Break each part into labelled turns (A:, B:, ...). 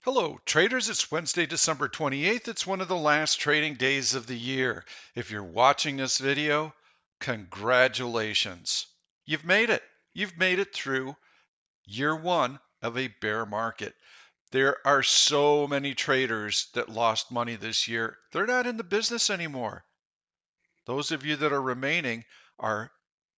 A: Hello, traders. It's Wednesday, December 28th. It's one of the last trading days of the year. If you're watching this video, congratulations. You've made it. You've made it through year one of a bear market. There are so many traders that lost money this year. They're not in the business anymore. Those of you that are remaining are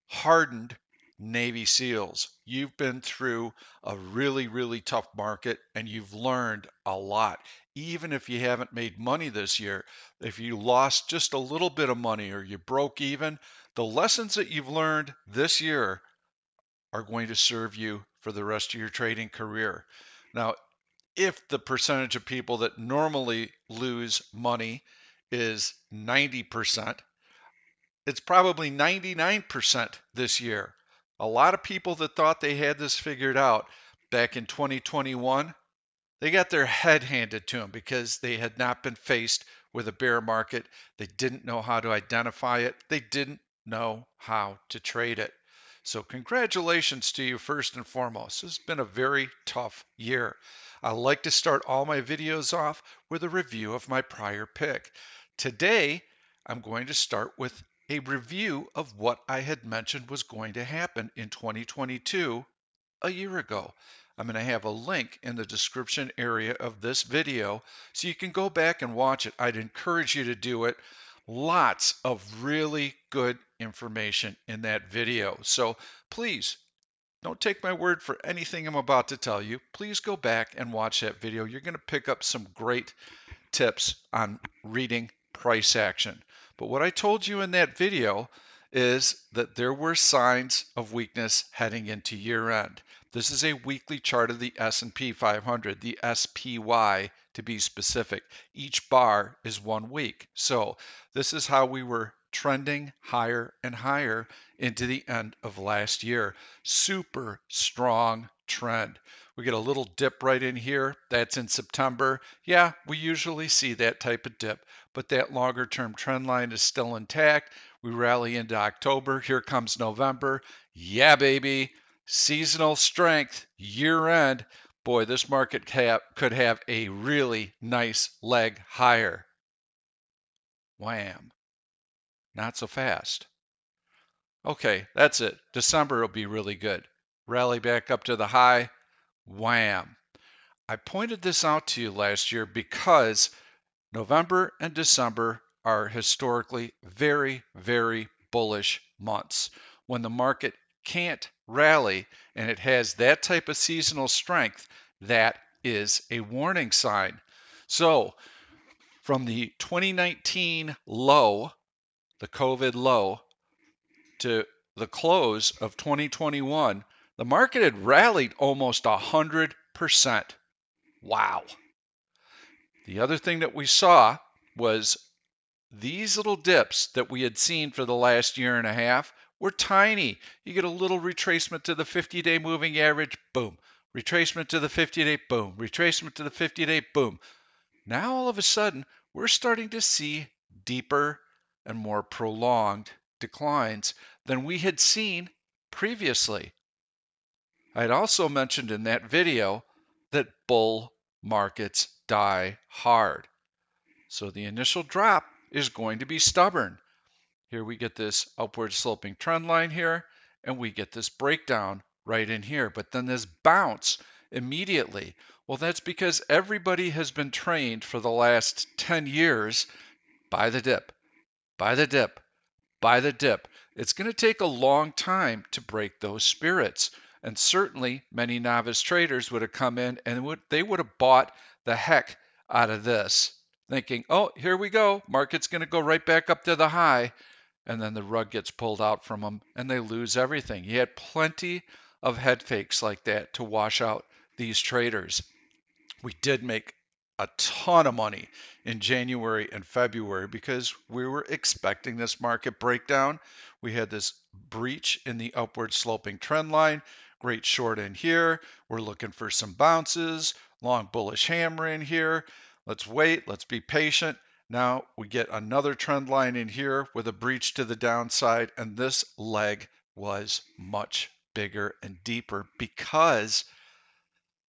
A: hardened Navy SEALs. You've been through a really, really tough market and you've learned a lot. Even if you haven't made money this year, if you lost just a little bit of money or you broke even, the lessons that you've learned this year are going to serve you for the rest of your trading career. Now, if the percentage of people that normally lose money is 90%, it's probably 99% this year. A lot of people that thought they had this figured out back in 2021, they got their head handed to them because they had not been faced with a bear market. They didn't know how to identify it. They didn't know how to trade it. So congratulations to you first and foremost. This has been a very tough year. I like to start all my videos off with a review of my prior pick. Today, I'm going to start with a review of what I had mentioned was going to happen in 2022 a year ago. I'm going to have a link in the description area of this video so you can go back and watch it. I'd encourage you to do it. Lots of really good information in that video. So please don't take my word for anything I'm about to tell you. Please go back and watch that video. You're going to pick up some great tips on reading price action. But what I told you in that video is that there were signs of weakness heading into year end. This is a weekly chart of the S&P 500, the SPY to be specific. Each bar is 1 week. So this is how we were trending higher and higher into the end of last year. Super strong trend. We get a little dip right in here. That's in September. Yeah, we usually see that type of dip, but that longer term trend line is still intact. We rally into October. Here comes November. Yeah, baby. Seasonal strength, year end. Boy, this market cap could have a really nice leg higher. Wham. Not so fast. Okay, that's it. December will be really good. Rally back up to the high. Wham. I pointed this out to you last year because November and December are historically very, very bullish months. When the market can't rally and it has that type of seasonal strength, that is a warning sign. So, from the 2019 low, the COVID low, to the close of 2021, the market had rallied almost 100%. Wow. The other thing that we saw was these little dips that we had seen for the last year and a half were tiny. You get a little retracement to the 50-day moving average, boom. Retracement to the 50-day, boom. Retracement to the 50-day, boom. Now all of a sudden, we're starting to see deeper and more prolonged declines than we had seen previously. I had also mentioned in that video that bull markets die hard. So the initial drop is going to be stubborn. Here we get this upward sloping trend line here, and we get this breakdown right in here. But then this bounce immediately. Well, that's because everybody has been trained for the last 10 years, buy the dip, buy the dip, buy the dip. It's going to take a long time to break those spirits. And certainly many novice traders would have come in and they would have bought the heck out of this, thinking, oh, here we go. Market's going to go right back up to the high. And then the rug gets pulled out from them and they lose everything. You had plenty of head fakes like that to wash out these traders. We did make a ton of money in January and February because we were expecting this market breakdown. We had this breach in the upward sloping trend line, great short in here. We're looking for some bounces, long bullish hammer in here. Let's wait, let's be patient. Now we get another trend line in here with a breach to the downside, and this leg was much bigger and deeper because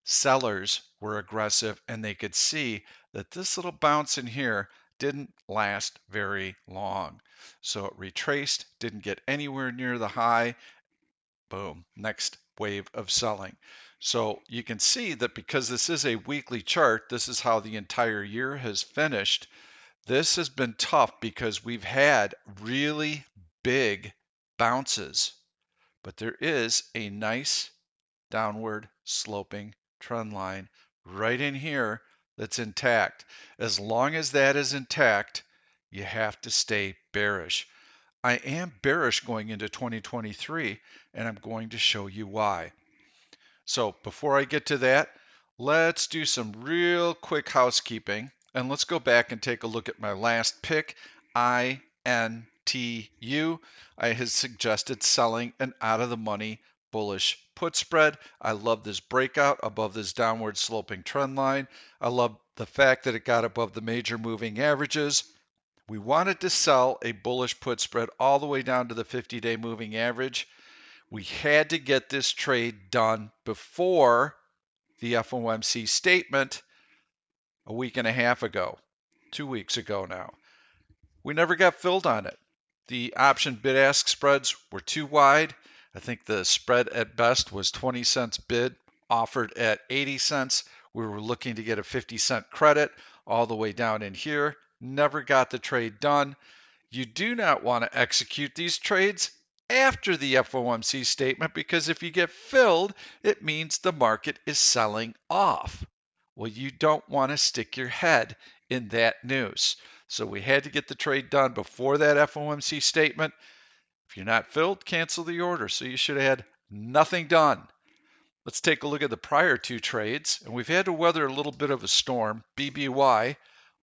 A: sellers were aggressive and they could see that this little bounce in here didn't last very long. So it retraced, didn't get anywhere near the high. Boom, next wave of selling. So you can see that because this is a weekly chart, this is how the entire year has finished. This has been tough because we've had really big bounces, but there is a nice downward sloping trend line right in here that's intact. As long as that is intact, you have to stay bearish. I am bearish going into 2023, and I'm going to show you why. So before I get to that, let's do some real quick housekeeping, and let's go back and take a look at my last pick, INTU. I had suggested selling an out-of-the-money bullish put spread. I love this breakout above this downward sloping trend line. I love the fact that it got above the major moving averages. We wanted to sell a bullish put spread all the way down to the 50-day moving average. We had to get this trade done before the FOMC statement a week and a half ago, 2 weeks ago now. We never got filled on it. The option bid-ask spreads were too wide. I think the spread at best was 20 cents bid, offered at 80 cents. We were looking to get a 50-cent credit all the way down in here. Never got the trade done. You do not want to execute these trades after the FOMC statement because if you get filled, it means the market is selling off. Well, you don't want to stick your head in that news. So we had to get the trade done before that FOMC statement. If you're not filled, cancel the order. So you should have had nothing done. Let's take a look at the prior two trades. And we've had to weather a little bit of a storm. BBY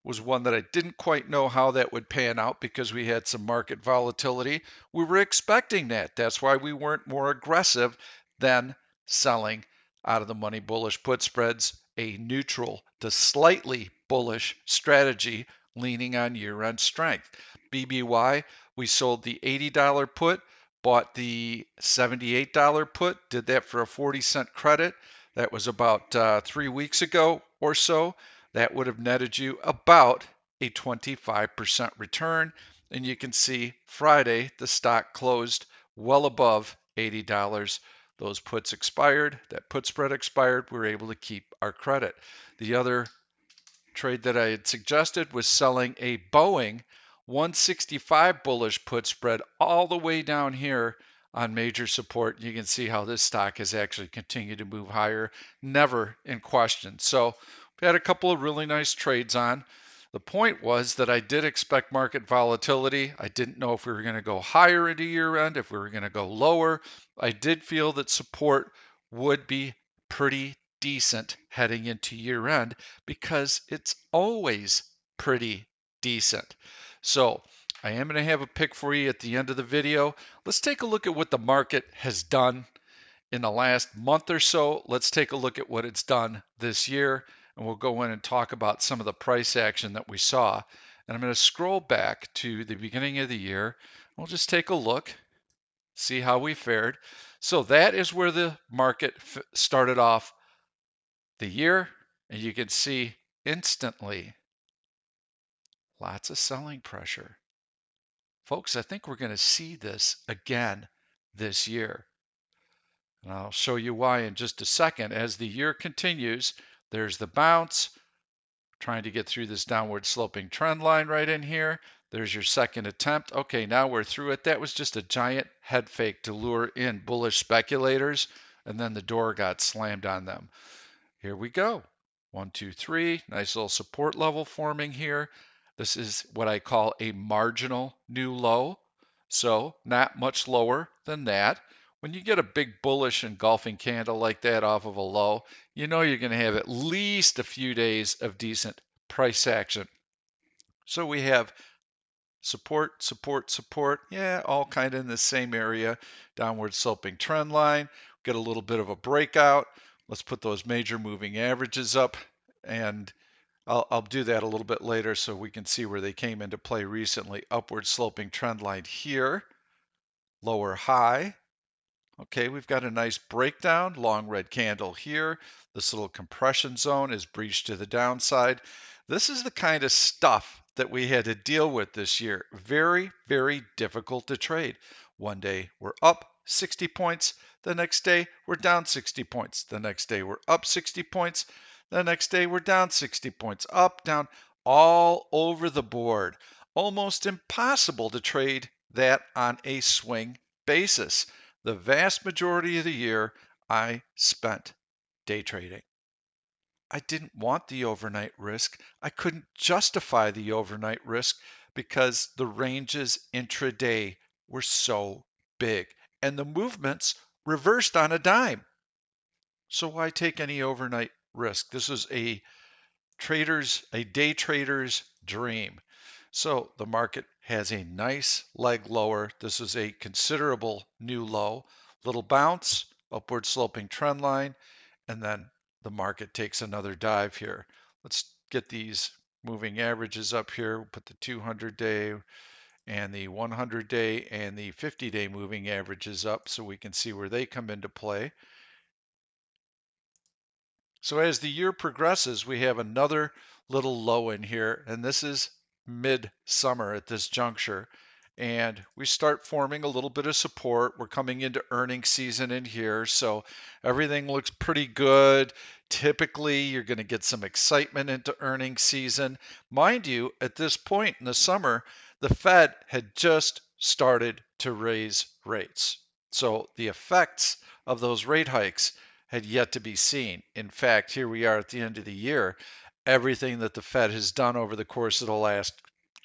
A: was one that I didn't quite know how that would pan out because we had some market volatility. We were expecting that. That's why we weren't more aggressive than selling out of the money bullish put spreads, a neutral to slightly bullish strategy leaning on year-end strength. BBY, we sold the $80 put, bought the $78 put, did that for a 40-cent credit. That was about 3 weeks ago or so. That would have netted you about a 25% return. And you can see Friday, the stock closed well above $80. Those puts expired. That put spread expired. We were able to keep our credit. The other trade that I had suggested was selling a Boeing 165 bullish put spread all the way down here on major support. You can see how this stock has actually continued to move higher, never in question. So we had a couple of really nice trades on. The point was that I did expect market volatility. I didn't know if we were going to go higher into year end, if we were going to go lower. I did feel that support would be pretty decent heading into year end because it's always pretty decent. So I am going to have a pick for you at the end of the video. Let's take a look at what the market has done in the last month or so. Let's take a look at what it's done this year, and we'll go in and talk about some of the price action that we saw. And I'm going to scroll back to the beginning of the year. We'll just take a look, see how we fared. So that is where the market started off the year, and you can see instantly lots of selling pressure. Folks, I think we're going to see this again this year. And I'll show you why in just a second. As the year continues, there's the bounce, trying to get through this downward sloping trend line right in here. There's your second attempt. Okay, now we're through it. That was just a giant head fake to lure in bullish speculators, and then the door got slammed on them. Here we go. 1, 2, 3. Nice little support level forming here. This is what I call a marginal new low. So not much lower than that. When you get a big bullish engulfing candle like that off of a low, you know you're going to have at least a few days of decent price action. So we have support, support, support. Yeah, all kind of in the same area. Downward sloping trend line. Get a little bit of a breakout. Let's put those major moving averages up, and I'll do that a little bit later so we can see where they came into play recently. Upward sloping trend line here, lower high, Okay, we've got a nice breakdown, long red candle here. This little compression zone is breached to the downside. This is the kind of stuff that we had to deal with this year. Very, very difficult to trade. One day we're up 60 points. The next day we're down 60 points. The next day we're up 60 points. The next day we're down 60 points. Up, down, all over the board. Almost impossible to trade that on a swing basis. The vast majority of the year I spent day trading. I didn't want the overnight risk. I couldn't justify the overnight risk because the ranges intraday were so big and the movements reversed on a dime. So why take any overnight risk? This is a day trader's dream. So the market has a nice leg lower. This is a considerable new low, little bounce, upward sloping trend line, and then the market takes another dive here. Let's get these moving averages up here. We'll put the 200-day and the 100-day and the 50-day moving averages up so we can see where they come into play. So as the year progresses, we have another little low in here, and this is mid-summer at this juncture. And we start forming a little bit of support. We're coming into earnings season in here, so everything looks pretty good. Typically, you're going to get some excitement into earnings season. Mind you, at this point in the summer, the Fed had just started to raise rates. So the effects of those rate hikes had yet to be seen. In fact, here we are at the end of the year. Everything that the Fed has done over the course of the last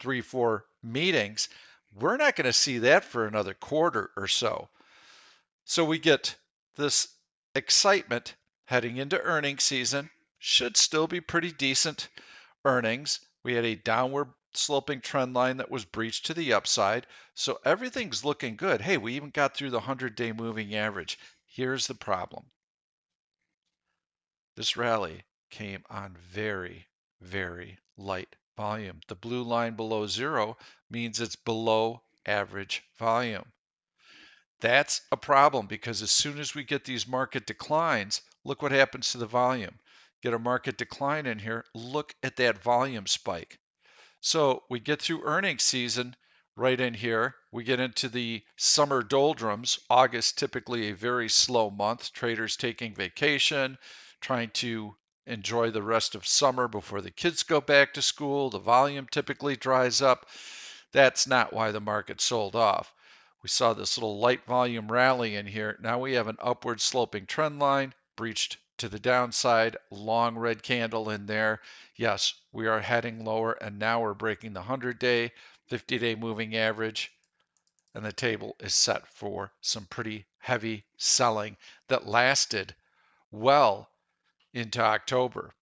A: 3, 4 meetings, we're not going to see that for another quarter or so. So we get this excitement heading into earnings season. Should still be pretty decent earnings. We had a downward sloping trend line that was breached to the upside. So everything's looking good. Hey, we even got through the 100-day moving average. Here's the problem. This rally came on very, very light volume. The blue line below zero means it's below average volume. That's a problem because as soon as we get these market declines, look what happens to the volume. Get a market decline in here, look at that volume spike. So we get through earnings season right in here. We get into the summer doldrums. August, typically a very slow month. Traders taking vacation, trying to enjoy the rest of summer before the kids go back to school. The volume typically dries up. That's not why the market sold off. We saw this little light volume rally in here. Now we have an upward sloping trend line breached to the downside, long red candle in there. Yes, we are heading lower, and now we're breaking the 100-day, 50-day moving average, and the table is set for some pretty heavy selling that lasted well into October.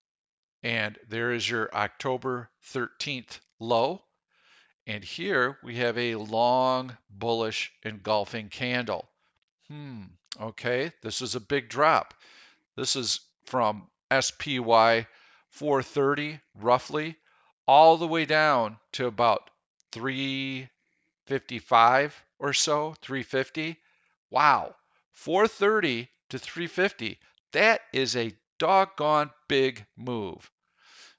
A: And there is your October 13th low. And here we have a long bullish engulfing candle. Okay, this is a big drop. This is from SPY 430 roughly all the way down to about 355 or so, 350. Wow, 430 to 350. That is a doggone big move.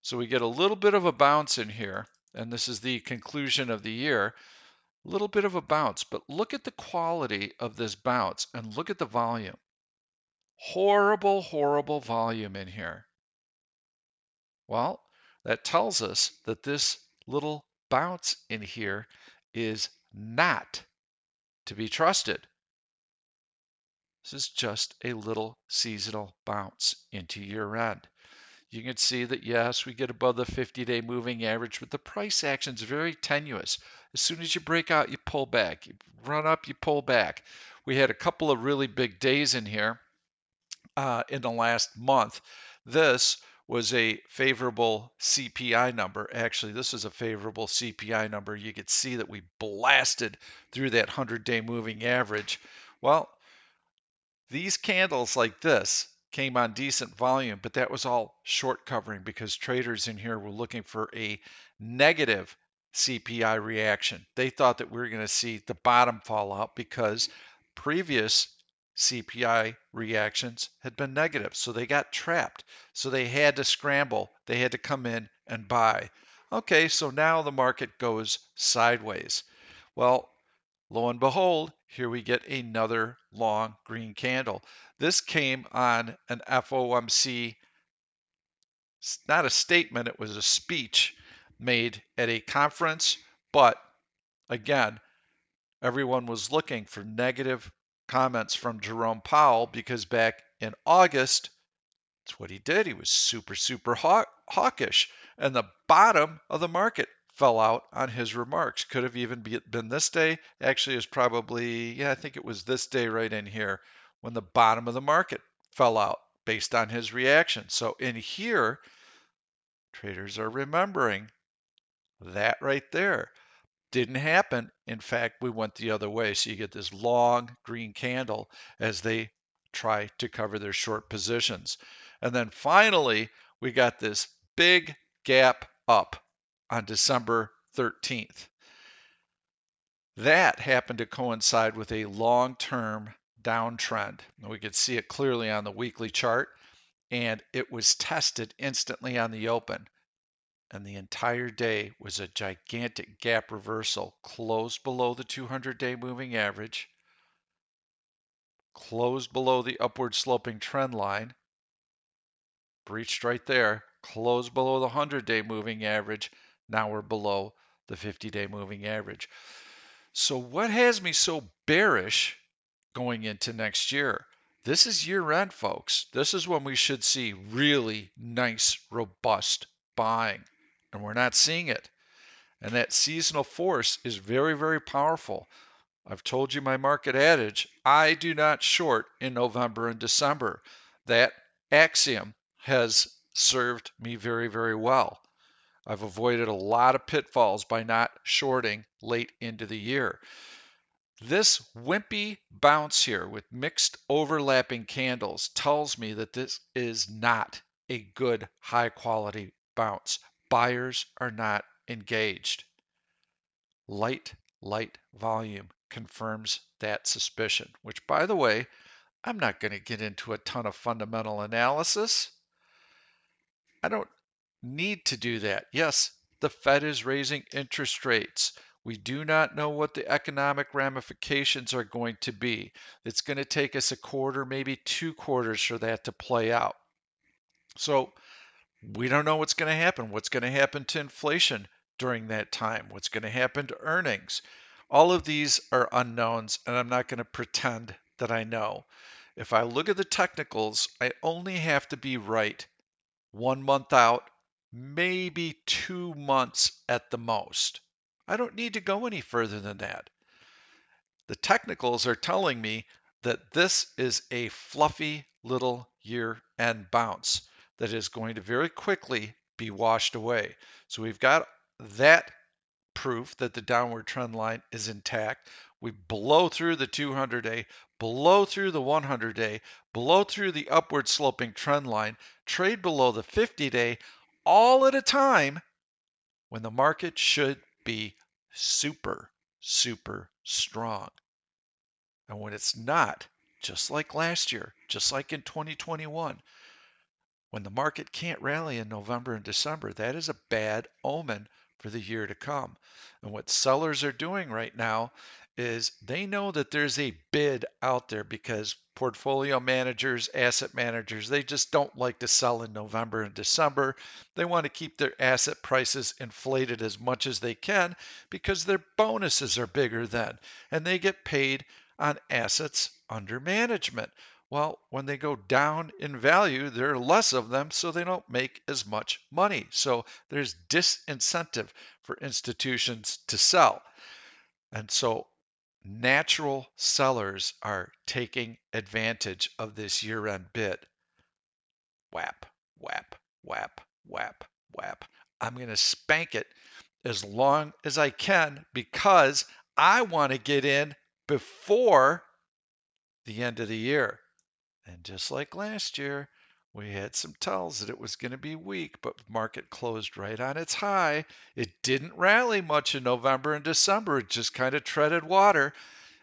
A: So we get a little bit of a bounce in here, and this is the conclusion of the year. A little bit of a bounce, but look at the quality of this bounce and look at the volume. Horrible, horrible volume in here. Well, that tells us that this little bounce in here is not to be trusted. This is just a little seasonal bounce into year end. You can see that, yes, we get above the 50-day moving average, but the price action is very tenuous. As soon as you break out, you pull back. You run up, you pull back. We had a couple of really big days in here in the last month. This was a favorable CPI number. Actually, this is a favorable CPI number. You could see that we blasted through that 100-day moving average. Well, these candles like this came on decent volume, but that was all short covering because traders in here were looking for a negative CPI reaction. They thought that we were going to see the bottom fall out because previous CPI reactions had been negative. So they got trapped. So they had to scramble. They had to come in and buy. Okay, so now the market goes sideways. Well, lo and behold, here we get another long green candle. This came on an FOMC, not a statement, it was a speech made at a conference, but again, everyone was looking for negative comments from Jerome Powell because back in August, that's what he did. He was super, super hawkish. And the bottom of the market fell out on his remarks. Could have even been this day. Actually, it was probably, yeah, I think it was this day right in here when the bottom of the market fell out based on his reaction. So in here, traders are remembering that right there. Didn't happen. In fact, we went the other way. So you get this long green candle as they try to cover their short positions. And then finally, we got this big gap up on December 13th. That happened to coincide with a long-term downtrend. We could see it clearly on the weekly chart, and it was tested instantly on the open. And the entire day was a gigantic gap reversal, closed below the 200-day moving average, closed below the upward sloping trend line, breached right there, closed below the 100-day moving average. Now we're below the 50-day moving average. So what has me so bearish going into next year? This is year end, folks. This is when we should see really nice, robust buying, and we're not seeing it. And that seasonal force is very, very powerful. I've told you my market adage, I do not short in November and December. That axiom has served me very, very well. I've avoided a lot of pitfalls by not shorting late into the year. This wimpy bounce here with mixed overlapping candles tells me that this is not a good high quality bounce. Buyers are not engaged. Light volume confirms that suspicion, which, by the way, I'm not going to get into a ton of fundamental analysis. I don't need to do that. Yes, the Fed is raising interest rates. We do not know what the economic ramifications are going to be. It's going to take us a quarter, maybe 2 quarters for that to play out. So we don't know what's going to happen. What's going to happen to inflation during that time? What's going to happen to earnings? All of these are unknowns, and I'm not going to pretend that I know. If I look at the technicals, I only have to be right 1 month out, maybe 2 months at the most. I don't need to go any further than that. The technicals are telling me that this is a fluffy little year-end bounce that is going to very quickly be washed away. So we've got that proof that the downward trend line is intact. We blow through the 200-day, blow through the 100-day, blow through the upward sloping trend line, trade below the 50-day, all at a time when the market should be super, super strong. And when it's not, just like last year, just like in 2021, when the market can't rally in November and December, that is a bad omen for the year to come. And what sellers are doing right now is they know that there's a bid out there because portfolio managers, asset managers, they just don't like to sell in November and December. They want to keep their asset prices inflated as much as they can because their bonuses are bigger then, and they get paid on assets under management. Well, when they go down in value, there are less of them, so they don't make as much money. So there's disincentive for institutions to sell. And so natural sellers are taking advantage of this year-end bid. Whap, whap, whap, whap, whap. I'm going to spank it as long as I can because I want to get in before the end of the year. And just like last year, we had some tells that it was going to be weak, but market closed right on its high. It didn't rally much in November and December. It just kind of treaded water.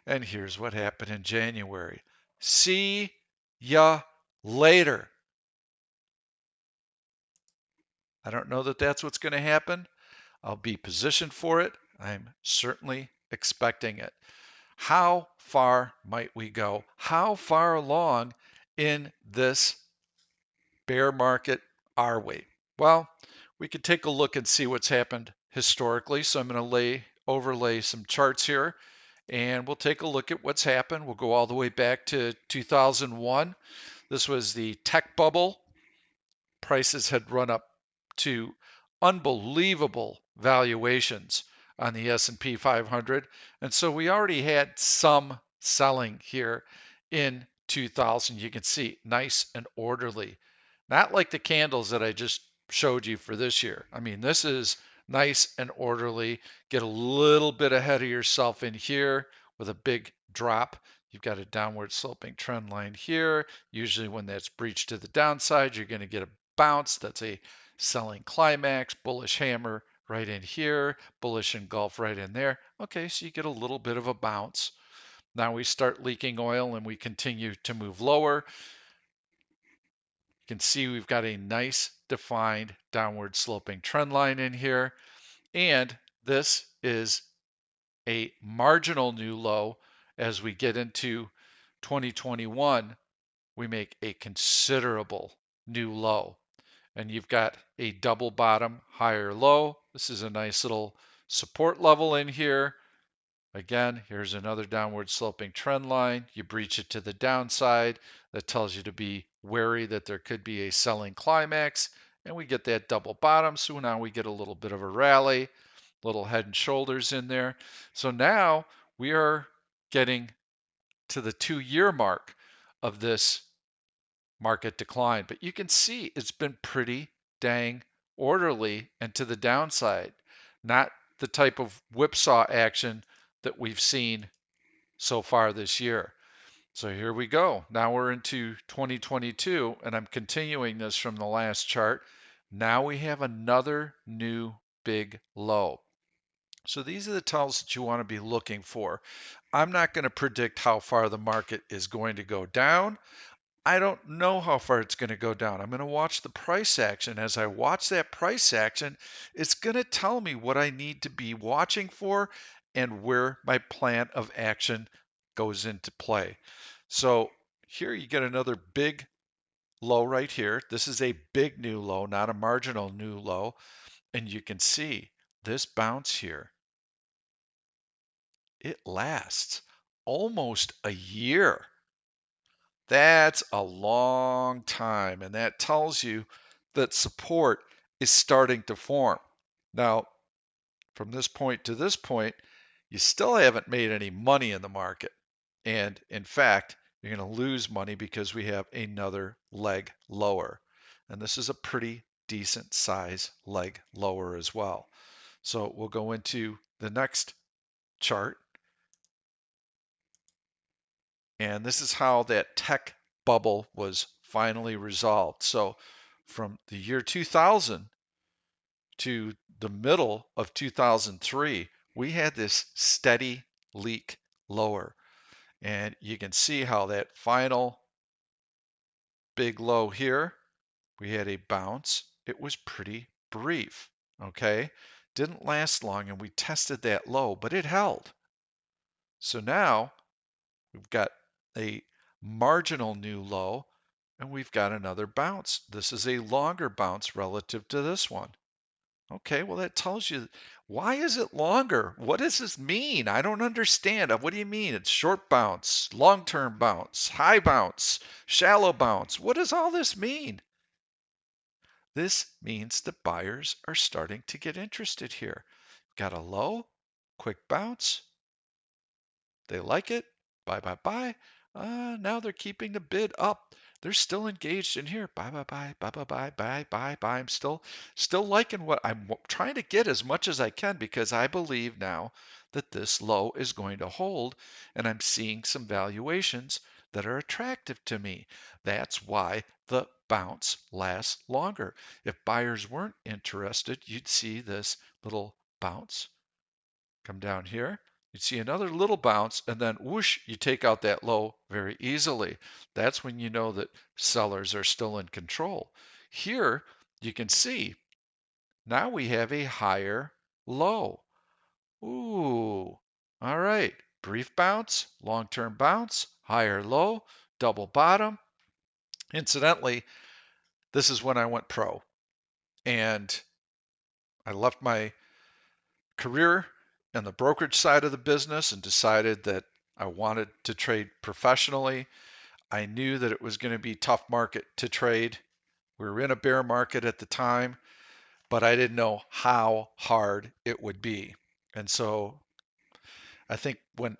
A: And here's what happened in January. See ya later. I don't know that that's what's going to happen. I'll be positioned for it. I'm certainly expecting it. How far might we go? How far along in this bear market are we? Well, we could take a look and see what's happened historically. So I'm going to overlay some charts here and we'll take a look at what's happened. We'll go all the way back to 2001. This was the tech bubble. Prices had run up to unbelievable valuations on the S&P 500. And so we already had some selling here in 2000. You can see nice and orderly. Not like the candles that I just showed you for this year. I mean, this is nice and orderly. Get a little bit ahead of yourself in here with a big drop. You've got a downward sloping trend line here. Usually when that's breached to the downside, you're going to get a bounce. That's a selling climax, bullish hammer right in here, bullish engulf right in there. Okay, so you get a little bit of a bounce. Now we start leaking oil and we continue to move lower. You can see we've got a nice defined downward sloping trend line in here. And this is a marginal new low. As we get into 2021, we make a considerable new low. And you've got a double bottom, higher low. This is a nice little support level in here. Again, here's another downward sloping trend line. You breach it to the downside. That tells you to be wary that there could be a selling climax. And we get that double bottom. So now we get a little bit of a rally, little head and shoulders in there. So now we are getting to the 2-year mark of this market decline. But you can see it's been pretty dang orderly and to the downside, not the type of whipsaw action that we've seen so far this year. So here we go. Now we're into 2022, and I'm continuing this from the last chart. Now we have another new big low. So these are the tells that you want to be looking for. I'm not going to predict how far the market is going to go down. I don't know how far it's going to go down. I'm going to watch the price action. As I watch that price action, it's going to tell me what I need to be watching for and where my plan of action goes into play. So here you get another big low right here. This is a big new low, not a marginal new low. And you can see this bounce here. It lasts almost a year. That's a long time, and that tells you that support is starting to form. Now, from this point to this point, you still haven't made any money in the market. And in fact, you're going to lose money because we have another leg lower. And this is a pretty decent size leg lower as well. So we'll go into the next chart. And this is how that tech bubble was finally resolved. So from the year 2000 to the middle of 2003, we had this steady leak lower. And you can see how that final big low here, we had a bounce. It was pretty brief, okay? Didn't last long, and we tested that low, but it held. So now we've got a marginal new low, and we've got another bounce. This is a longer bounce relative to this one. Okay, well, that tells you, why is it longer? What does this mean? I don't understand. What do you mean? It's short bounce, long-term bounce, high bounce, shallow bounce. What does all this mean? This means that buyers are starting to get interested here. Got a low, quick bounce, they like it. Buy, buy, buy. Now they're keeping the bid up. They're still engaged in here. Buy, buy, buy, buy, buy, buy, buy, buy, buy. I'm still liking what I'm trying to get as much as I can because I believe now that this low is going to hold, and I'm seeing some valuations that are attractive to me. That's why the bounce lasts longer. If buyers weren't interested, you'd see this little bounce come down here. You'd see another little bounce, and then whoosh, you take out that low very easily. That's when you know that sellers are still in control. Here, you can see now we have a higher low. Ooh, all right. Brief bounce, long-term bounce, higher low, double bottom. Incidentally, this is when I went pro, and I left my career in the brokerage side of the business and decided that I wanted to trade professionally. I knew that it was going to be a tough market to trade. We were in a bear market at the time, but I didn't know how hard it would be. And so I think when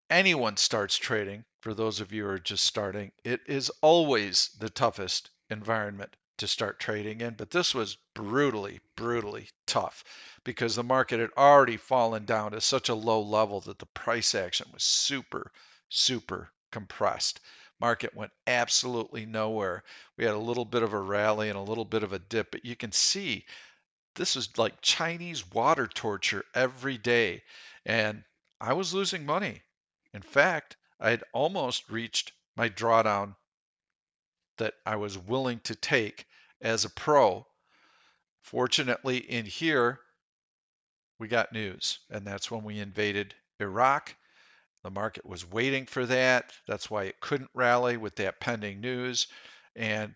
A: anyone starts trading, for those of you who are just starting, it is always the toughest environment to start trading in. But this was brutally, brutally tough because the market had already fallen down to such a low level that the price action was super, super compressed. Market went absolutely nowhere. We had a little bit of a rally and a little bit of a dip, but you can see this was like Chinese water torture every day. And I was losing money. In fact, I had almost reached my drawdown that I was willing to take as a pro. Fortunately, in here, we got news, and that's when we invaded Iraq. The market was waiting for that. That's why it couldn't rally with that pending news. And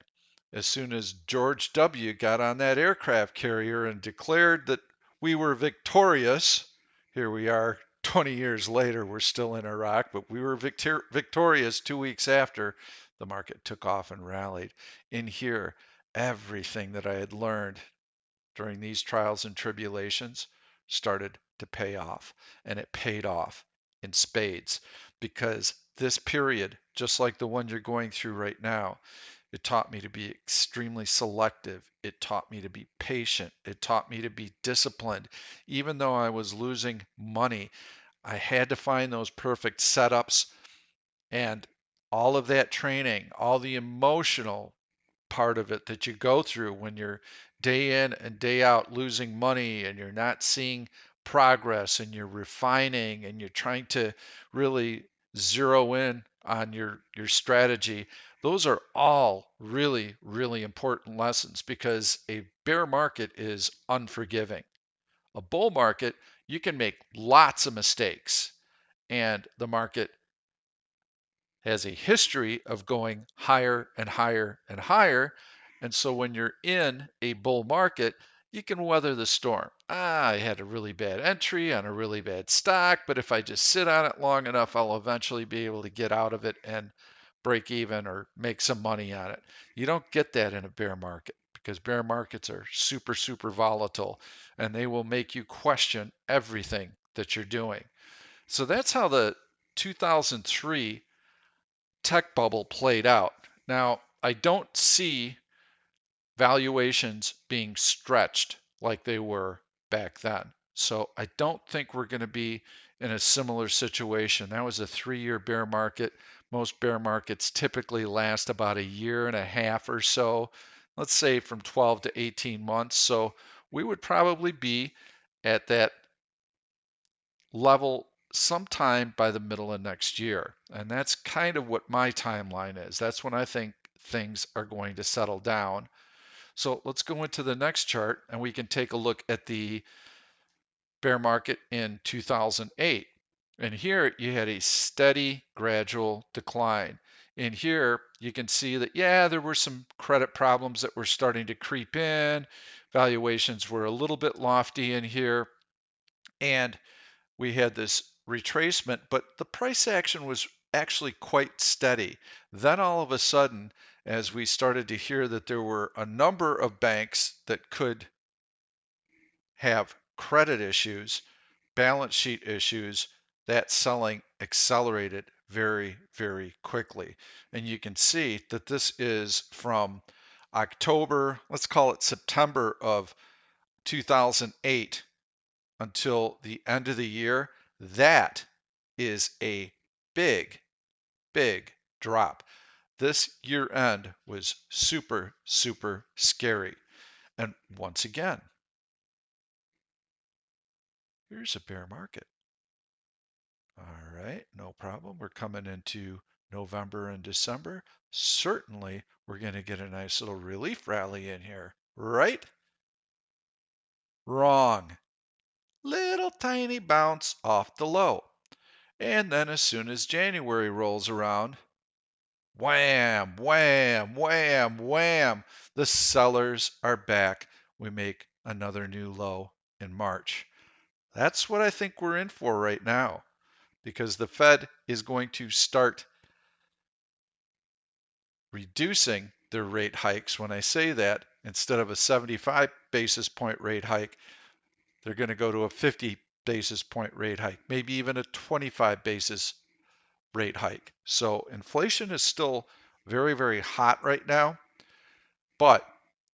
A: as soon as George W. got on that aircraft carrier and declared that we were victorious, here we are 20 years later, we're still in Iraq, but we were victorious 2 weeks after, the market took off and rallied. In here, everything that I had learned during these trials and tribulations started to pay off. And it paid off in spades because this period, just like the one you're going through right now, it taught me to be extremely selective. It taught me to be patient. It taught me to be disciplined. Even though I was losing money, I had to find those perfect setups and all of that training, all the emotional part of it that you go through when you're day in and day out losing money and you're not seeing progress and you're refining and you're trying to really zero in on your strategy. Those are all really, really important lessons because a bear market is unforgiving. A bull market, you can make lots of mistakes and the market has a history of going higher and higher and higher. And so when you're in a bull market, you can weather the storm. I had a really bad entry on a really bad stock, but if I just sit on it long enough, I'll eventually be able to get out of it and break even or make some money on it. You don't get that in a bear market because bear markets are super, super volatile and they will make you question everything that you're doing. So that's how the 2003 tech bubble played out. Now, I don't see valuations being stretched like they were back then. So I don't think we're going to be in a similar situation. That was a 3-year bear market. Most bear markets typically last about a year and a half or so, let's say from 12 to 18 months. So we would probably be at that level sometime by the middle of next year. And that's kind of what my timeline is. That's when I think things are going to settle down. So let's go into the next chart and we can take a look at the bear market in 2008. And here you had a steady, gradual decline. In here, you can see that, yeah, there were some credit problems that were starting to creep in. Valuations were a little bit lofty in here. And we had this retracement, but the price action was actually quite steady. Then all of a sudden, as we started to hear that there were a number of banks that could have credit issues, balance sheet issues, that selling accelerated very, very quickly. And you can see that this is from October, let's call it September of 2008 until the end of the year. That is a big, big drop. This year end was super, super scary. And once again, here's a bear market. right, no problem. We're coming into November and December. Certainly, we're going to get a nice little relief rally in here, right? Wrong. Little tiny bounce off the low. And then as soon as January rolls around, wham, wham, wham, wham, the sellers are back. We make another new low in March. That's what I think we're in for right now, because the Fed is going to start reducing their rate hikes. When I say that, instead of a 75 basis point rate hike, they're going to go to a 50 basis point rate hike, maybe even a 25 basis rate hike. So inflation is still very, very hot right now, but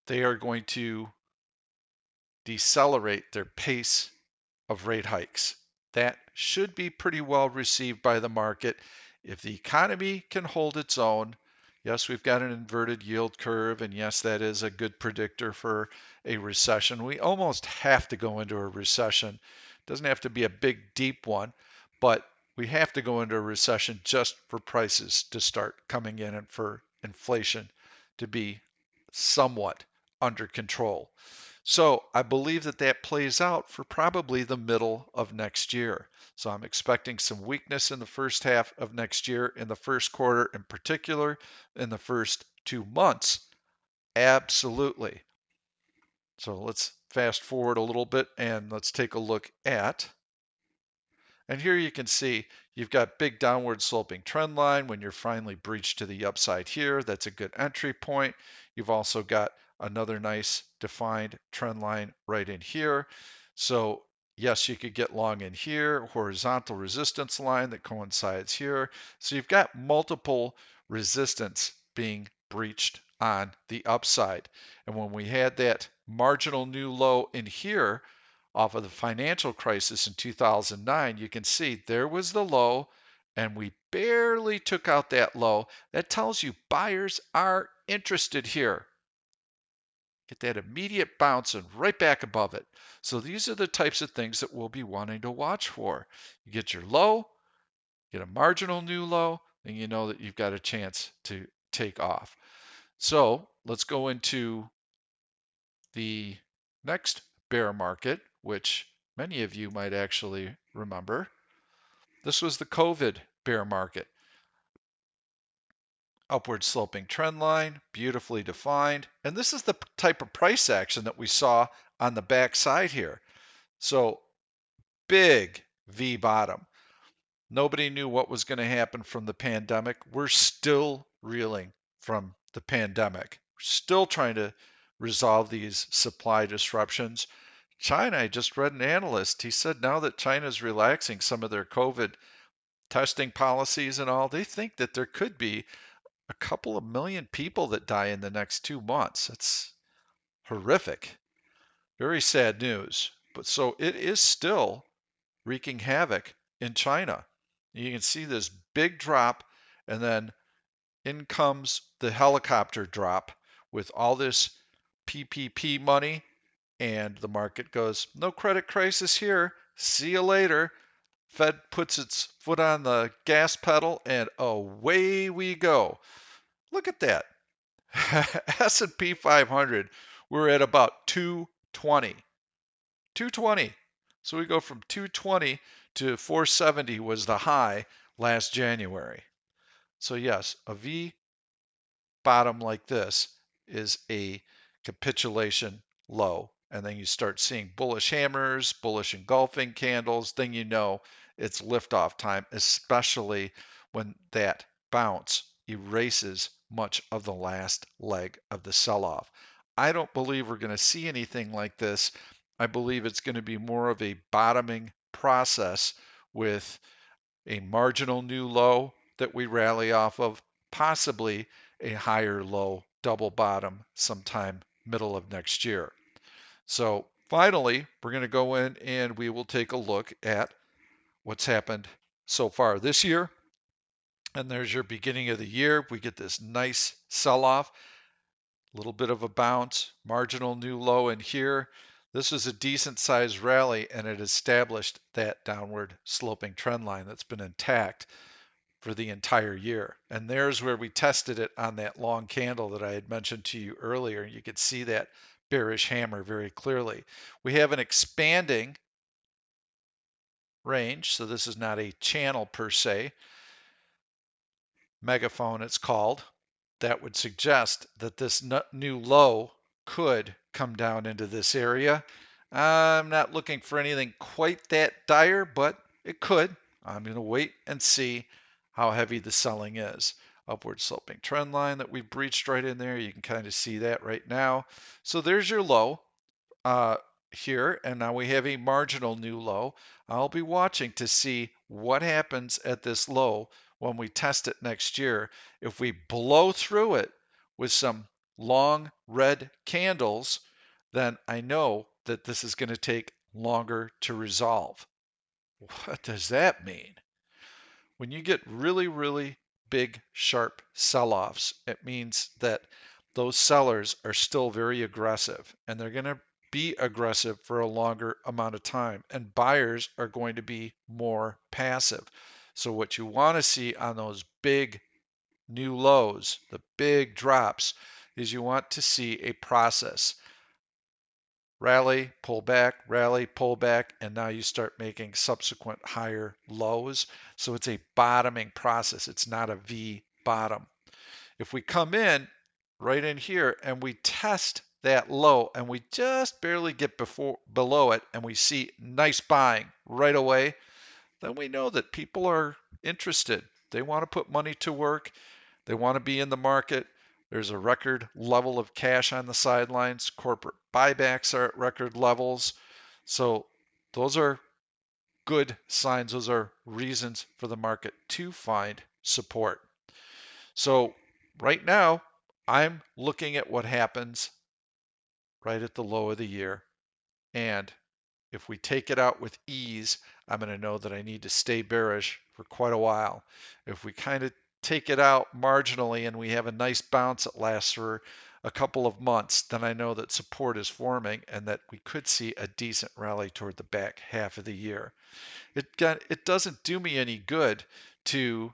A: they are going to decelerate their pace of rate hikes. That should be pretty well received by the market. If the economy can hold its own, yes, we've got an inverted yield curve, and yes, that is a good predictor for a recession. We almost have to go into a recession. It doesn't have to be a big, deep one, but we have to go into a recession just for prices to start coming in and for inflation to be somewhat under control. So I believe that that plays out for probably the middle of next year. So I'm expecting some weakness in the first half of next year, in the first quarter in particular, in the first 2 months. Absolutely. So let's fast forward a little bit and let's take a look at. And here you can see you've got big downward sloping trend line. When you're finally breached to the upside here, that's a good entry point. You've also got another nice defined trend line right in here. So yes, you could get long in here, horizontal resistance line that coincides here. So you've got multiple resistance being breached on the upside. And when we had that marginal new low in here, off of the financial crisis in 2009, you can see there was the low and we barely took out that low. That tells you buyers are interested here. Get that immediate bounce and right back above it. So these are the types of things that we'll be wanting to watch for. You get your low, get a marginal new low, and you know that you've got a chance to take off. So let's go into the next bear market, which many of you might actually remember. This was the COVID bear market. Upward sloping trend line, beautifully defined. And this is the type of price action that we saw on the back side here. So big V bottom. Nobody knew what was going to happen from the pandemic. We're still reeling from the pandemic. We're still trying to resolve these supply disruptions. China, I just read an analyst. He said now that China's relaxing some of their COVID testing policies and all, they think that there could be a couple of million people that die in the next 2 months. It's horrific. Very sad news. But so it is still wreaking havoc in China. You can see this big drop, and then in comes the helicopter drop with all this PPP money, and the market goes, no credit crisis here. See you later. Fed puts its foot on the gas pedal, and away we go. Look at that. S&P 500, we're at about 220. 220. So we go from 220 to 470 was the high last January. So yes, a V bottom like this is a capitulation low. And then you start seeing bullish hammers, bullish engulfing candles. Then you know it's liftoff time, especially when that bounce erases much of the last leg of the sell-off. I don't believe we're going to see anything like this. I believe it's going to be more of a bottoming process with a marginal new low that we rally off of, possibly a higher low double bottom sometime middle of next year. So finally, we're going to go in and we will take a look at what's happened so far this year. And there's your beginning of the year. We get this nice sell-off, a little bit of a bounce, marginal new low in here. This was a decent sized rally and it established that downward sloping trend line that's been intact for the entire year. And there's where we tested it on that long candle that I had mentioned to you earlier. You could see that bearish hammer very clearly. We have an expanding range, so this is not a channel per se. Megaphone it's called. That would suggest that this new low could come down into this area. I'm not looking for anything quite that dire, but it could. I'm going to wait and see how heavy the selling is. Upward sloping trend line that we breached right in there. You can kind of see that right now. So there's your low uh, here, and now we have a marginal new low. I'll be watching to see what happens at this low when we test it next year. If we blow through it with some long red candles, then I know that this is going to take longer to resolve. What does that mean? When you get really, really big, sharp sell-offs, it means that those sellers are still very aggressive and they're going to be aggressive for a longer amount of time, and buyers are going to be more passive. So what you want to see on those big new lows, the big drops, is you want to see a process. Rally, pull back, and now you start making subsequent higher lows. So it's a bottoming process. It's not a V bottom. If we come in right in here and we test that low and we just barely get below it and we see nice buying right away, then we know that people are interested. They want to put money to work. They want to be in the market. There's a record level of cash on the sidelines. Corporate buybacks are at record levels. So those are good signs. Those are reasons for the market to find support. So right now, I'm looking at what happens right at the low of the year. And if we take it out with ease, I'm going to know that I need to stay bearish for quite a while. If we kind of take it out marginally and we have a nice bounce that lasts for a couple of months, then I know that support is forming and that we could see a decent rally toward the back half of the year. It doesn't do me any good to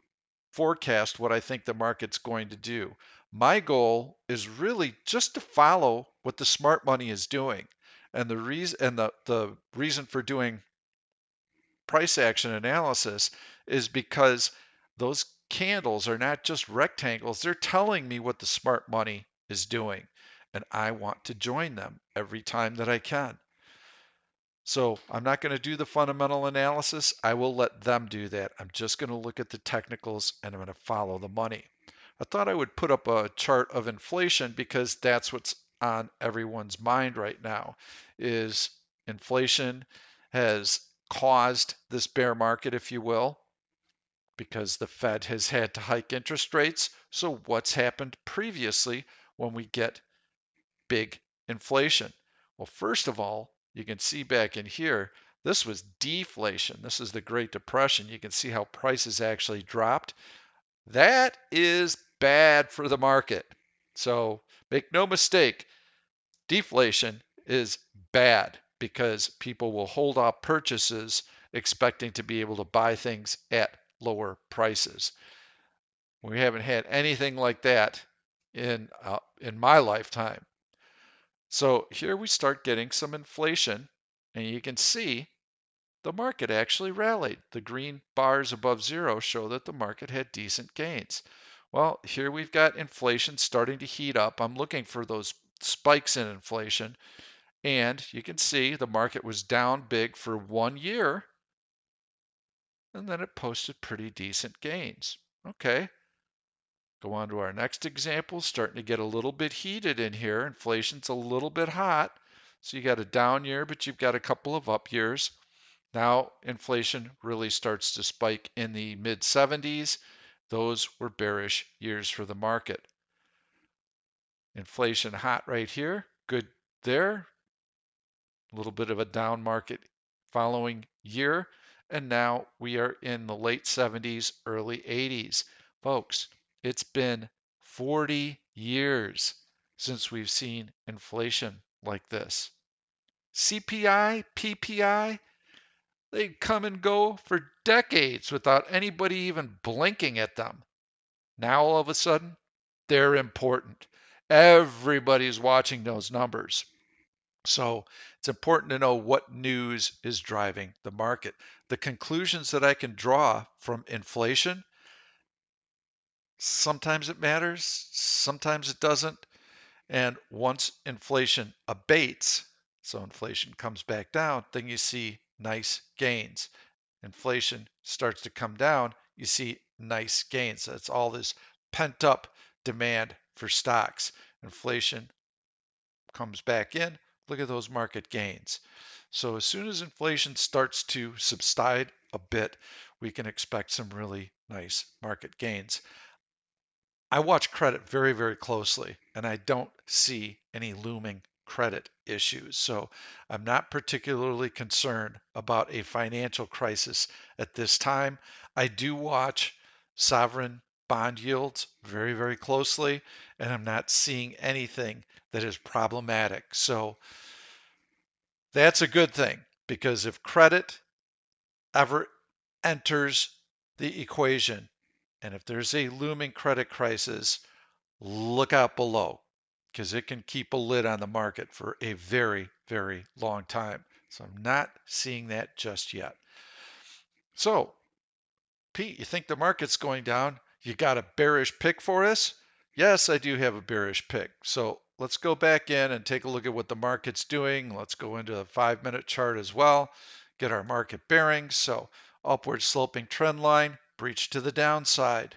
A: forecast what I think the market's going to do. My goal is really just to follow what the smart money is doing. And the reason for doing price action analysis is because those candles are not just rectangles, they're telling me what the smart money is doing. And I want to join them every time that I can. So I'm not going to do the fundamental analysis. I will let them do that. I'm just going to look at the technicals and I'm going to follow the money. I thought I would put up a chart of inflation because that's what's on everyone's mind right now is inflation has caused this bear market, if you will, because the Fed has had to hike interest rates. So what's happened previously when we get big inflation? Well, first of all, you can see back in here, this was deflation. This is the Great Depression. You can see how prices actually dropped. That is bad for the market. So make no mistake, deflation is bad because people will hold off purchases expecting to be able to buy things at lower prices. We haven't had anything like that in my lifetime. So here we start getting some inflation, and you can see the market actually rallied. The green bars above zero show that the market had decent gains. Well, here we've got inflation starting to heat up. I'm looking for those spikes in inflation, and you can see the market was down big for 1 year, and then it posted pretty decent gains. Okay, go on to our next example. Starting to get a little bit heated in here. Inflation's a little bit hot. So you got a down year, but you've got a couple of up years. Now inflation really starts to spike in the mid 70s. Those were bearish years for the market. Inflation hot right here, good there. A little bit of a down market following year. And now we are in the late 70s, early 80s. Folks, it's been 40 years since we've seen inflation like this. CPI, PPI, they come and go for decades without anybody even blinking at them. Now all of a sudden, they're important. Everybody's watching those numbers. So it's important to know what news is driving the market. The conclusions that I can draw from inflation, sometimes it matters, sometimes it doesn't. And once inflation abates, so inflation comes back down, then you see nice gains. Inflation starts to come down, you see nice gains. That's all this pent up demand for stocks. Inflation comes back in, look at those market gains. So as soon as inflation starts to subside a bit, we can expect some really nice market gains. I watch credit very, very closely, and I don't see any looming credit issues. So I'm not particularly concerned about a financial crisis at this time. I do watch sovereign bond yields very, very closely, and I'm not seeing anything that is problematic. So that's a good thing, because if credit ever enters the equation, and if there's a looming credit crisis, look out below, because it can keep a lid on the market for a very, very long time. So I'm not seeing that just yet. So, Pete, you think the market's going down? You got a bearish pick for us? Yes, I do have a bearish pick. So let's go back in and take a look at what the market's doing. Let's go into a 5-minute chart as well, get our market bearings. So upward sloping trend line, breach to the downside.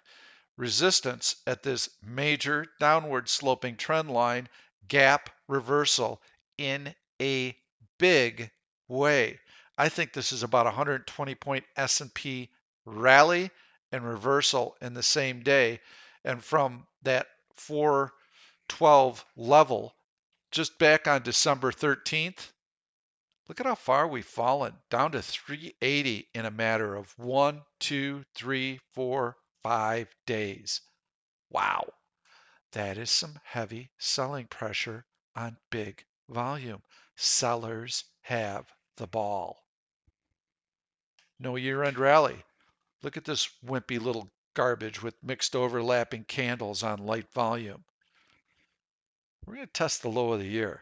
A: Resistance at this major downward sloping trend line, gap reversal in a big way. I think this is about a 120 point S&P rally and reversal in the same day. And from that 412 level just back on December 13th, look at how far we've fallen, down to 380 in a matter of 1, 2, 3, 4, 5 days. Wow, that is some heavy selling pressure on big volume. Sellers have the ball. No year-end rally. Look at this wimpy little garbage with mixed overlapping candles on light volume. We're going to test the low of the year.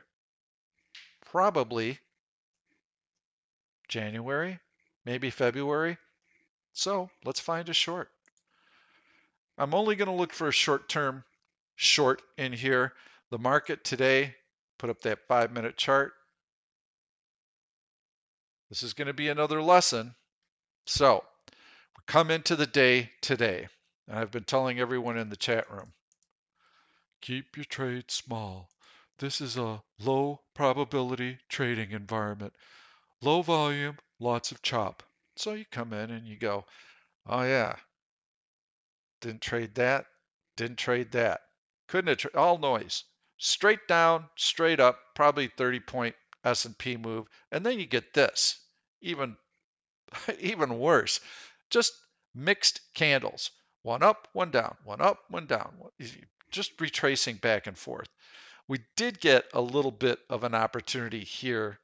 A: Probably January, maybe February. So let's find a short. I'm only going to look for a short-term short in here. The market today, put up that 5-minute chart. This is going to be another lesson. So we come into the day today, and I've been telling everyone in the chat room, keep your trades small. This is a low probability trading environment. Low volume, lots of chop. So you come in and you go, oh yeah, didn't trade that, didn't trade that. Couldn't have all noise. Straight down, straight up, probably 30-point S&P move, and then you get this, even even worse. Just mixed candles. One up, one down, one up, one down. Just retracing back and forth. We did get a little bit of an opportunity here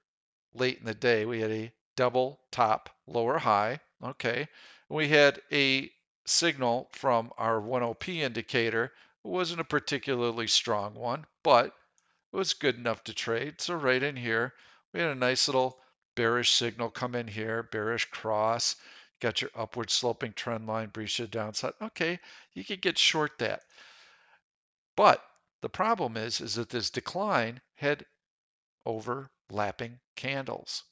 A: late in the day. We had a double top lower high. Okay. We had a signal from our OneOp indicator. It wasn't a particularly strong one, but it was good enough to trade. So right in here, we had a nice little bearish signal come in here, bearish cross. Got your upward sloping trend line, breach to the downside. Okay, you could get short that. But the problem is that this decline had overlapping candles.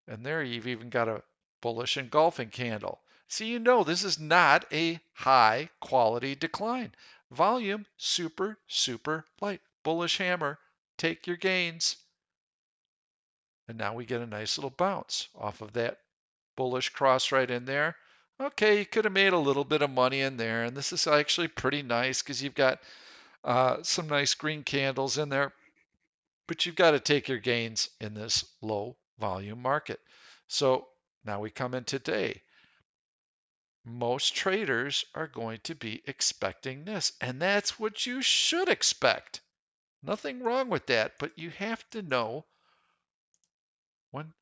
A: And there you've even got a bullish engulfing candle. So you know this is not a high quality decline. Volume super, super light. Bullish hammer, take your gains. And now we get a nice little bounce off of that bullish cross right in there. Okay, you could have made a little bit of money in there. And this is actually pretty nice because you've got some nice green candles in there. But you've got to take your gains in this low volume market. So now we come in today. Most traders are going to be expecting this, and that's what you should expect. Nothing wrong with that, but you have to know when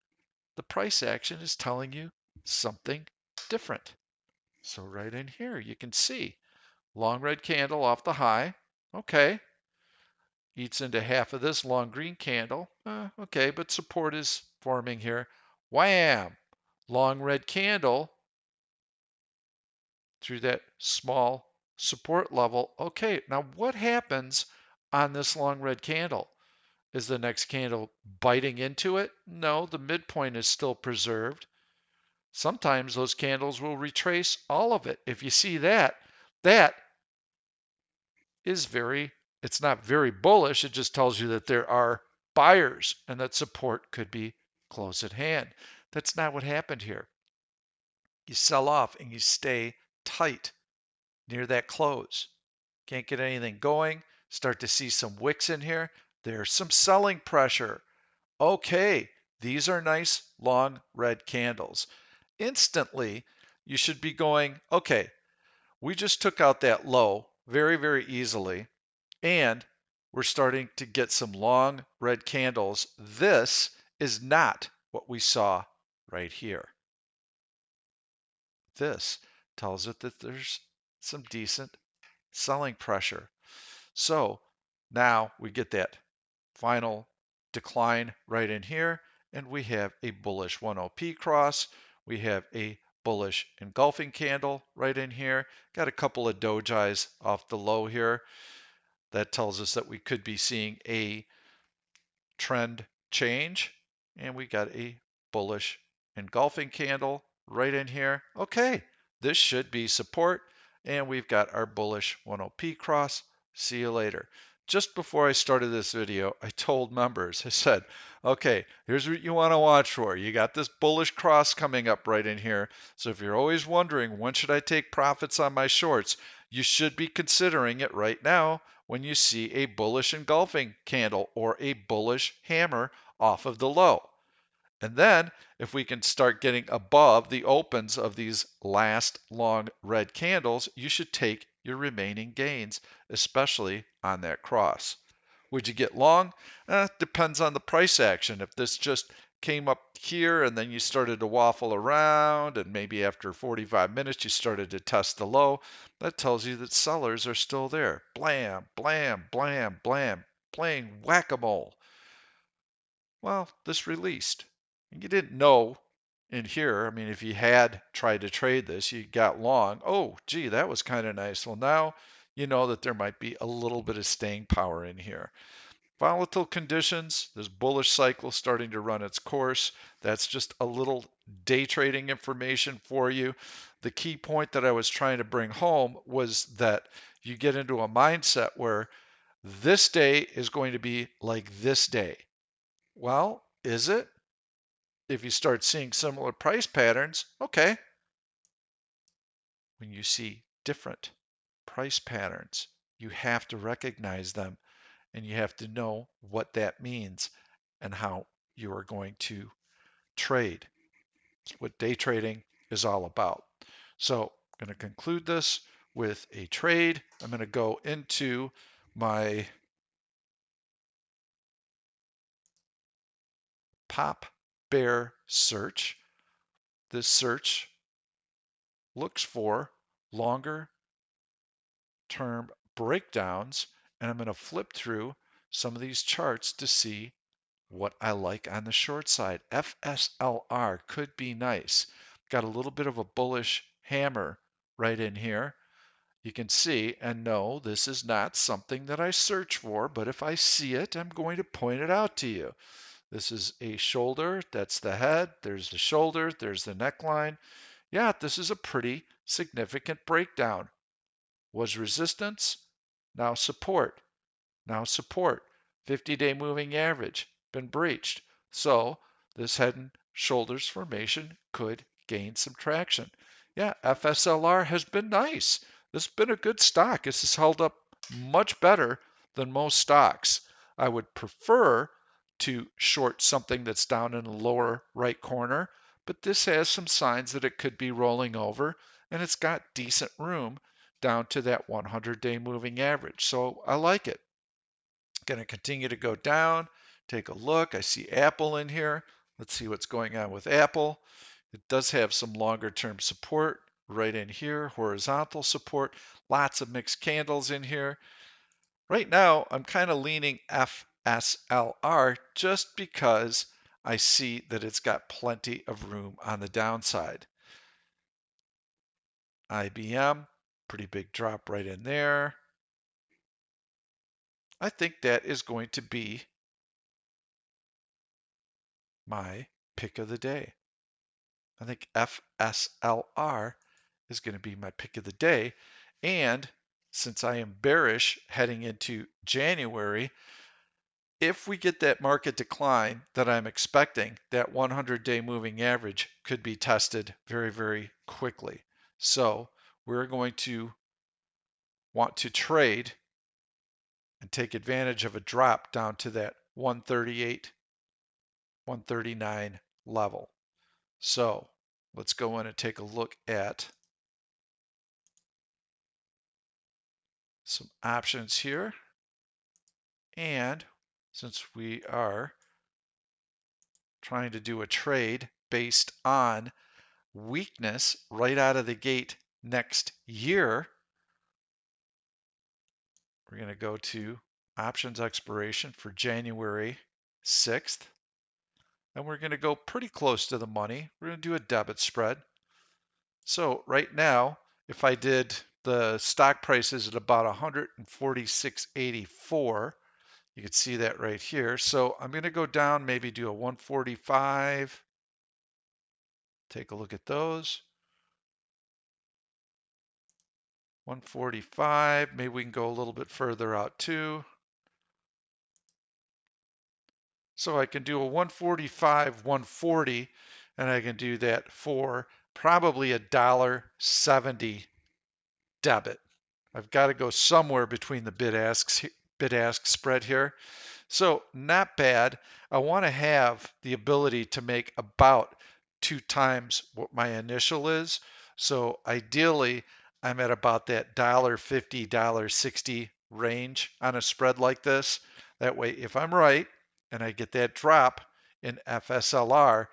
A: the price action is telling you something different. So right in here, you can see long red candle off the high. Okay. Eats into half of this long green candle. Okay, but support is forming here. Wham! Long red candle through that small support level. Okay, now what happens on this long red candle? Is the next candle biting into it? No, the midpoint is still preserved. Sometimes those candles will retrace all of it. If you see that, that is it's not very bullish. It just tells you that there are buyers and that support could be close at hand. That's not what happened here. You sell off and you stay tight near that close. Can't get anything going. Start to see some wicks in here. There's some selling pressure. Okay, these are nice long red candles. Instantly, you should be going, okay, we just took out that low very, very easily, and we're starting to get some long red candles. This is not what we saw right here. This tells it that there's some decent selling pressure. So now we get that final decline right in here, and we have a bullish 1OP cross. We have a bullish engulfing candle right in here. Got a couple of dojis off the low here. That tells us that we could be seeing a trend change, and we got a bullish engulfing candle right in here. Okay, this should be support, and we've got our bullish 1OP cross. See you later. Just before I started this video, I told members, I said, okay, here's what you want to watch for. You got this bullish cross coming up right in here. So if you're always wondering, when should I take profits on my shorts? You should be considering it right now when you see a bullish engulfing candle or a bullish hammer off of the low. And then if we can start getting above the opens of these last long red candles, you should take your remaining gains, especially on that cross. Would you get long? Depends on the price action. If this just came up here and then you started to waffle around, and maybe after 45 minutes you started to test the low, that tells you that sellers are still there. Blam, blam, blam, blam, playing whack-a-mole. Well, this released. And you didn't know in here. I mean, if you had tried to trade this, you got long. Oh, gee, that was kind of nice. Well, now you know that there might be a little bit of staying power in here. Volatile conditions, this bullish cycle starting to run its course. That's just a little day trading information for you. The key point that I was trying to bring home was that you get into a mindset where this day is going to be like this day. Well, is it? If you start seeing similar price patterns, okay. When you see different price patterns, you have to recognize them and you have to know what that means and how you are going to trade. What day trading is all about. So I'm going to conclude this with a trade. I'm going to go into my pop bear search. This search looks for longer term breakdowns, and I'm going to flip through some of these charts to see what I like on the short side. FSLR could be nice. Got a little bit of a bullish hammer right in here. You can see, and no, this is not something that I search for, but if I see it, I'm going to point it out to you. This is a shoulder, that's the head, there's the shoulder, there's the neckline. Yeah, this is a pretty significant breakdown. Was resistance, now support. Now support. 50-day moving average been breached. So this head and shoulders formation could gain some traction. Yeah, FSLR has been nice. This has been a good stock. This has held up much better than most stocks. I would prefer to short something that's down in the lower right corner, but this has some signs that it could be rolling over, and it's got decent room down to that 100-day moving average. So I like it. Going to continue to go down. Take a look. I see Apple in here. Let's see what's going on with Apple. It does have some longer term support right in here, horizontal support, lots of mixed candles in here. Right now, I'm kind of leaning FSLR just because I see that it's got plenty of room on the downside. IBM, pretty big drop right in there. I think that is going to be my pick of the day. I think FSLR is going to be my pick of the day. And since I am bearish heading into January, if we get that market decline that I'm expecting, that 100-day moving average could be tested very, very quickly. So we're going to want to trade and take advantage of a drop down to that 138, 139 level. So let's go in and take a look at some options here. And since we are trying to do a trade based on weakness right out of the gate next year, we're going to go to options expiration for January 6th. And we're going to go pretty close to the money. We're going to do a debit spread. So right now, if I did the stock prices at about 146.84, you can see that right here. So I'm going to go down, maybe do a 145. Take a look at those. 145. Maybe we can go a little bit further out too. So I can do a 145, 140, and I can do that for probably $1.70 debit. I've got to go somewhere between the bid-ask spread here. So not bad. I want to have the ability to make about 2 times what my initial is. So ideally, I'm at about that $1.50, $1.60 range on a spread like this. That way, if I'm right and I get that drop in FSLR,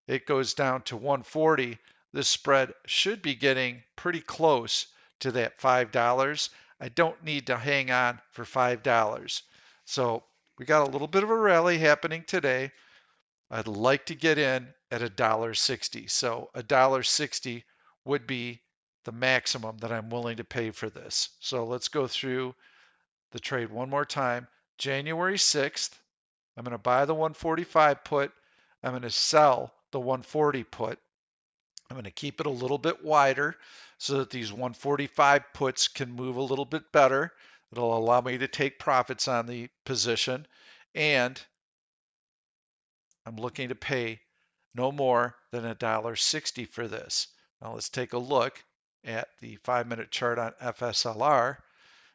A: it goes down to 140. This spread should be getting pretty close to that $5. I don't need to hang on for $5. So we got a little bit of a rally happening today. I'd like to get in at $1.60. So $1.60 would be the maximum that I'm willing to pay for this. So let's go through the trade one more time. January 6th, I'm going to buy the 145 put. I'm going to sell the 140 put. I'm going to keep it a little bit wider so that these 145 puts can move a little bit better. It'll allow me to take profits on the position. And I'm looking to pay no more than $1.60 for this. Now let's take a look at the 5-minute chart on FSLR.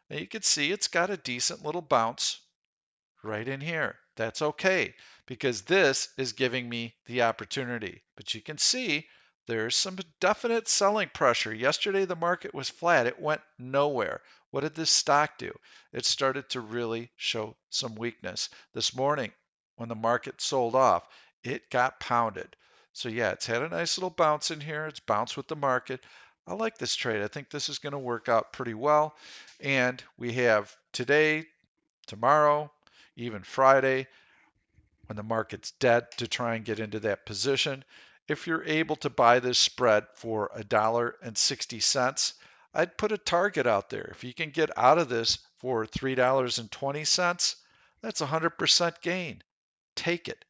A: Now you can see it's got a decent little bounce right in here. That's okay because this is giving me the opportunity. But you can see there's some definite selling pressure. Yesterday the market was flat. It went nowhere. What did this stock do? It started to really show some weakness. This morning when the market sold off, it got pounded. So yeah, it's had a nice little bounce in here. It's bounced with the market. I like this trade. I think this is going to work out pretty well. And we have today, tomorrow, even Friday, when the market's dead, to try and get into that position. If you're able to buy this spread for $1.60, I'd put a target out there. If you can get out of this for $3.20, that's 100% gain. Take it.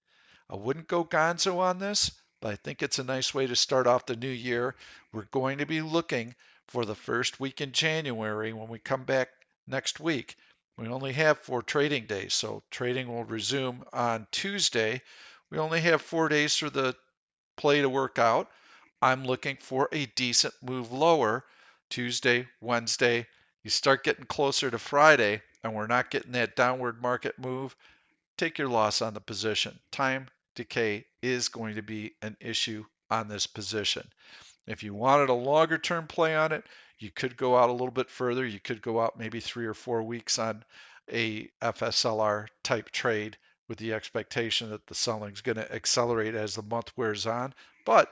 A: I wouldn't go gonzo on this, but I think it's a nice way to start off the new year. We're going to be looking for the first week in January when we come back next week. We only have 4 trading days, so trading will resume on Tuesday. We only have 4 days for the play to work out. I'm looking for a decent move lower Tuesday, Wednesday. You start getting closer to Friday, and we're not getting that downward market move. Take your loss on the position. Time decay is going to be an issue on this position. If you wanted a longer term play on it, you could go out a little bit further. You could go out maybe 3 or 4 weeks on a FSLR type trade with the expectation that the selling's going to accelerate as the month wears on. But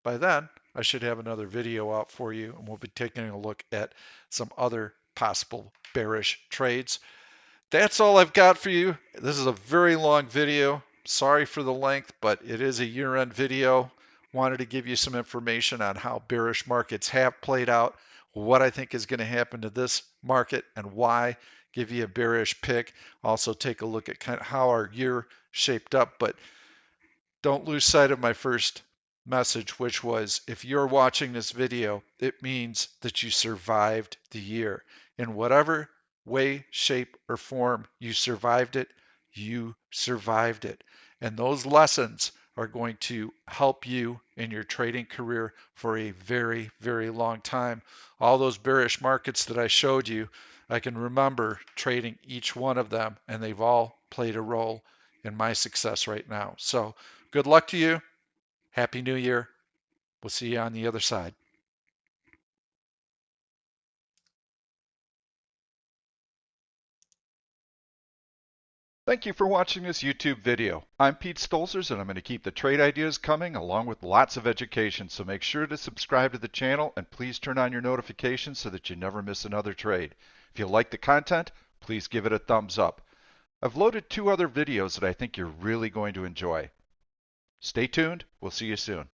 A: by then, I should have another video out for you, and we'll be taking a look at some other possible bearish trades. That's all I've got for you. This is a very long video. Sorry for the length, but it is a year-end video. Wanted to give you some information on how bearish markets have played out, what I think is going to happen to this market, and why. Give you a bearish pick. Also take a look at kind of how our year shaped up. But don't lose sight of my first message, which was if you're watching this video, it means that you survived the year. In whatever way, shape, or form you survived it, you survived it. And those lessons are going to help you in your trading career for a very, very long time. All those bearish markets that I showed you, I can remember trading each one of them, and they've all played a role in my success right now. So good luck to you. Happy New Year. We'll see you on the other side.
B: Thank you for watching this YouTube video. I'm Pete Stolzers, and I'm going to keep the trade ideas coming along with lots of education, so make sure to subscribe to the channel and please turn on your notifications so that you never miss another trade. If you like the content, please give it a thumbs up. I've loaded 2 other videos that I think you're really going to enjoy. Stay tuned. We'll see you soon.